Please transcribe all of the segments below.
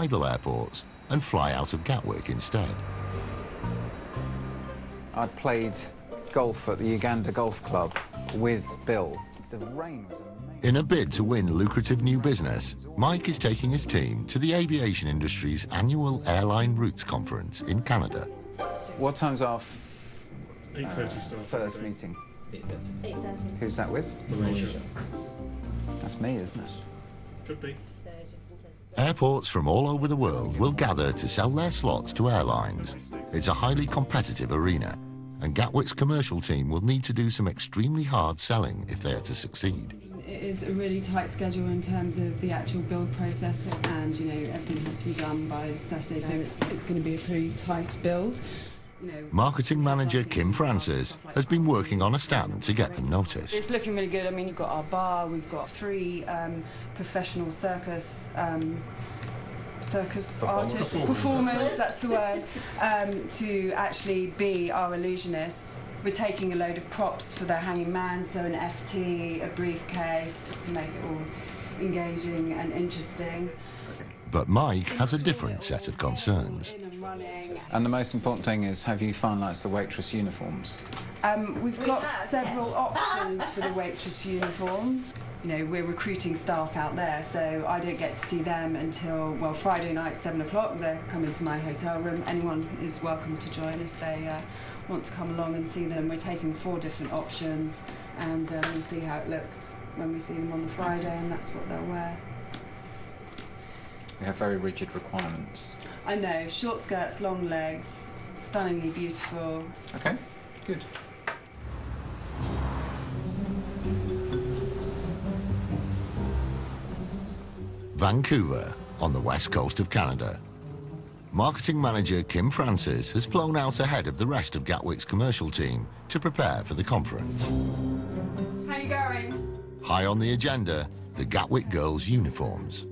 rival airports and fly out of Gatwick instead. I played golf at the Uganda Golf Club with Bill. The rain was amazing. In a bid to win lucrative new business, Mike is taking his team to the Aviation Industry's annual Airline Routes Conference in Canada. What time's our 8:30 start. first meeting? 8:30. 8:30. Who's that with? Malaysia. That's me, isn't it? Could be. Airports from all over the world will gather to sell their slots to airlines. It's a highly competitive arena, and Gatwick's commercial team will need to do some extremely hard selling if they are to succeed. It is a really tight schedule in terms of the actual build process, and everything has to be done by Saturday, so it's going to be a pretty tight build. Marketing manager Kim Francis has been working on a stand to get them noticed. It's looking really good. I mean, you've got our bar, we've got 3 professional circus artists, performers, that's the word, to actually be our illusionists. We're taking a load of props for the hanging man, so an FT, a briefcase, just to make it all engaging and interesting. But Mike has a different set of concerns. And the most important thing is, have you finalised the waitress uniforms? We've got several options for the waitress uniforms. We're recruiting staff out there, so I don't get to see them until, well, Friday night, 7 o'clock. They're coming to my hotel room. Anyone is welcome to join if they want to come along and see them. We're taking 4 different options, and we'll see how it looks when we see them on the Friday, and that's what they'll wear. We have very rigid requirements. I know, short skirts, long legs, stunningly beautiful. Okay, good. Vancouver, on the west coast of Canada. Marketing manager Kim Francis has flown out ahead of the rest of Gatwick's commercial team to prepare for the conference. How are you going? High on the agenda, the Gatwick Girls' uniforms.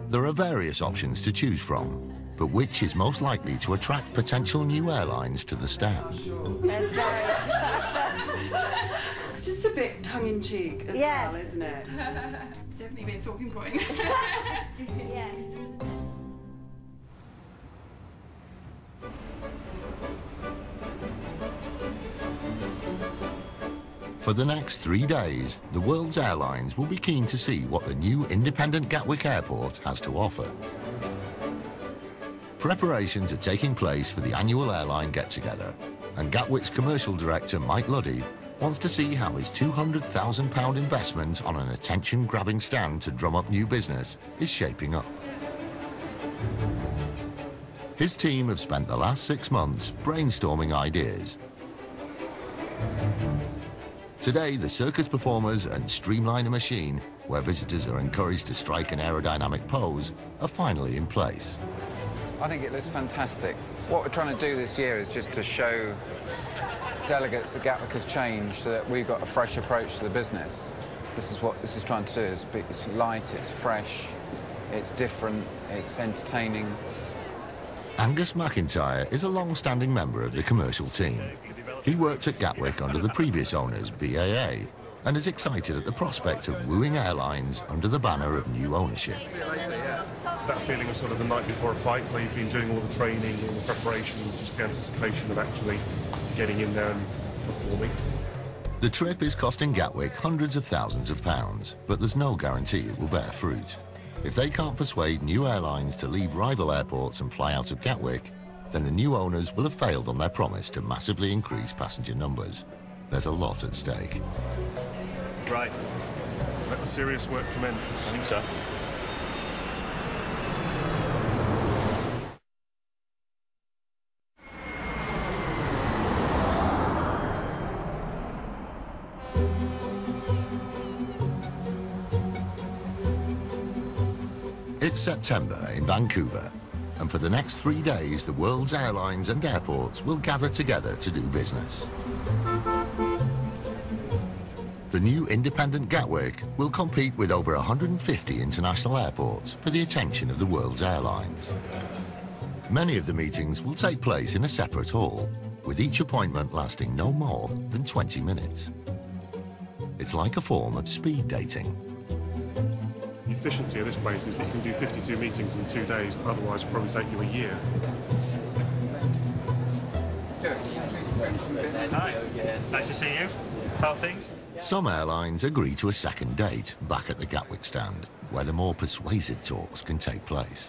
There are various options to choose from, but which is most likely to attract potential new airlines to the stand? It's just a bit tongue-in-cheek as well, isn't it? Definitely be a talking point. Yes. For the next 3 days, the world's airlines will be keen to see what the new independent Gatwick Airport has to offer. Preparations are taking place for the annual airline get-together, and Gatwick's commercial director Mike Luddy wants to see how his £200,000 investment on an attention-grabbing stand to drum up new business is shaping up. His team have spent the last 6 months brainstorming ideas. Today, the circus performers and Streamliner machine, where visitors are encouraged to strike an aerodynamic pose, are finally in place. I think it looks fantastic. What we're trying to do this year is just to show delegates that Gatwick has changed, that we've got a fresh approach to the business. This is what this is trying to do. It's light, it's fresh, it's different, it's entertaining. Angus McIntyre is a long-standing member of the commercial team. He worked at Gatwick under the previous owners, BAA, and is excited at the prospect of wooing airlines under the banner of new ownership. Is that feeling of sort of the night before a flight, where you've been doing all the training and the preparation, just the anticipation of actually getting in there and performing? The trip is costing Gatwick hundreds of thousands of pounds, but there's no guarantee it will bear fruit. If they can't persuade new airlines to leave rival airports and fly out of Gatwick, then the new owners will have failed on their promise to massively increase passenger numbers. There's a lot at stake. Right. Let the serious work commence. I think so. It's September in Vancouver, and for the next 3 days, the world's airlines and airports will gather together to do business. The new independent Gatwick will compete with over 150 international airports for the attention of the world's airlines. Many of the meetings will take place in a separate hall, with each appointment lasting no more than 20 minutes. It's like a form of speed dating. The efficiency of this place is that you can do 52 meetings in 2 days that otherwise would probably take you a year. Hi, nice to see you. How are things? Some airlines agree to a second date back at the Gatwick stand, where the more persuasive talks can take place.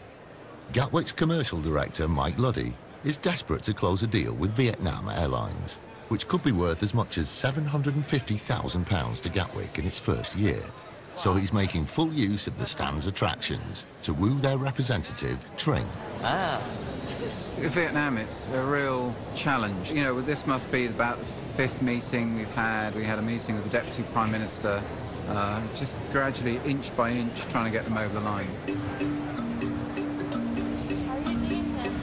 Gatwick's commercial director, Mike Luddy, is desperate to close a deal with Vietnam Airlines, which could be worth as much as £750,000 to Gatwick in its first year. So he's making full use of the stand's attractions to woo their representative, Tring. Vietnam, it's a real challenge. You know, this must be about the 5th meeting we've had. We had a meeting with the Deputy Prime Minister, just gradually, inch by inch, trying to get them over the line. How are you doing, Tim?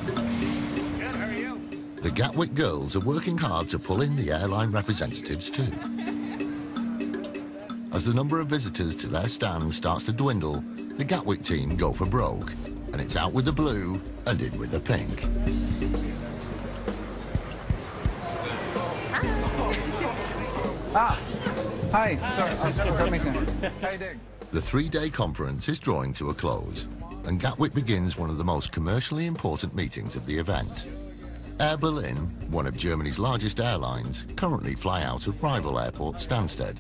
Good, how are you? The Gatwick Girls are working hard to pull in the airline representatives too. As the number of visitors to their stand starts to dwindle, the Gatwick team go for broke, and it's out with the blue and in with the pink. Hi, sorry, I've got a meeting. How you doing? The 3-day conference is drawing to a close, and Gatwick begins one of the most commercially important meetings of the event. Air Berlin, one of Germany's largest airlines, currently fly out of rival airport Stansted.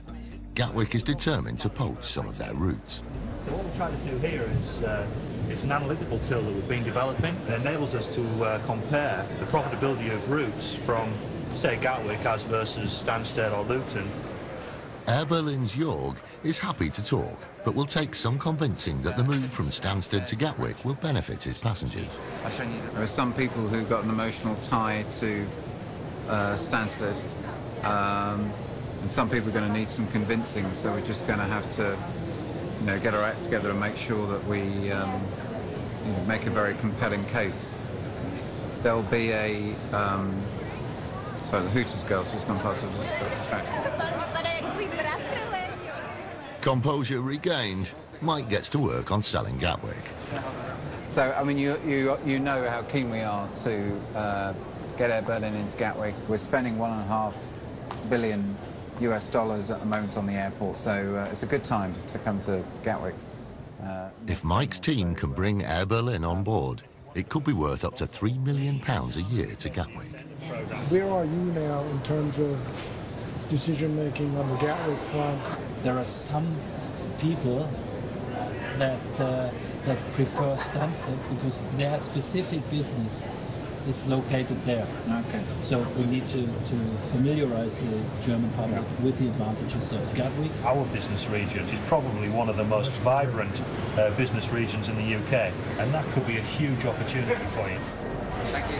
Gatwick is determined to poach some of their routes. So what we're trying to do here is it's an analytical tool that we've been developing. It enables us to compare the profitability of routes from, say, Gatwick as versus Stansted or Luton. Air Berlin's Jorg is happy to talk, but will take some convincing that the move from Stansted to Gatwick will benefit his passengers. There are some people who got an emotional tie to Stansted, and some people are going to need some convincing, so we're just going to have to, you know, get our act together and make sure that we you know, make a very compelling case. There'll be a... sorry, the Hooters girls just gone past, so I just got distracted. Composure regained, Mike gets to work on selling Gatwick. So, I mean, you know how keen we are to get Air Berlin into Gatwick. We're spending $1.5 billion US dollars at the moment on the airport, so it's a good time to come to Gatwick. If Mike's team can bring Air Berlin on board, it could be worth up to £3 million a year to Gatwick. Where are you now in terms of decision-making on the Gatwick front? There are some people that prefer Stansted because their specific business is located there. Okay. So we need to familiarize the German public with the advantages of Gatwick. Our business region is probably one of the most vibrant business regions in the UK, and that could be a huge opportunity for you. Thank you.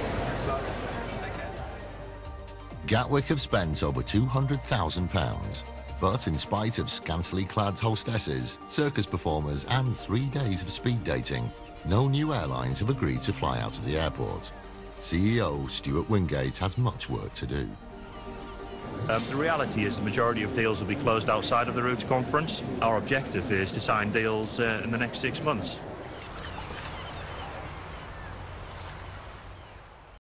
Gatwick have spent over £200,000, but in spite of scantily clad hostesses, circus performers and 3 days of speed dating, no new airlines have agreed to fly out of the airport. CEO Stuart Wingate has much work to do. The reality is the majority of deals will be closed outside of the routes conference. Our objective is to sign deals in the next 6 months.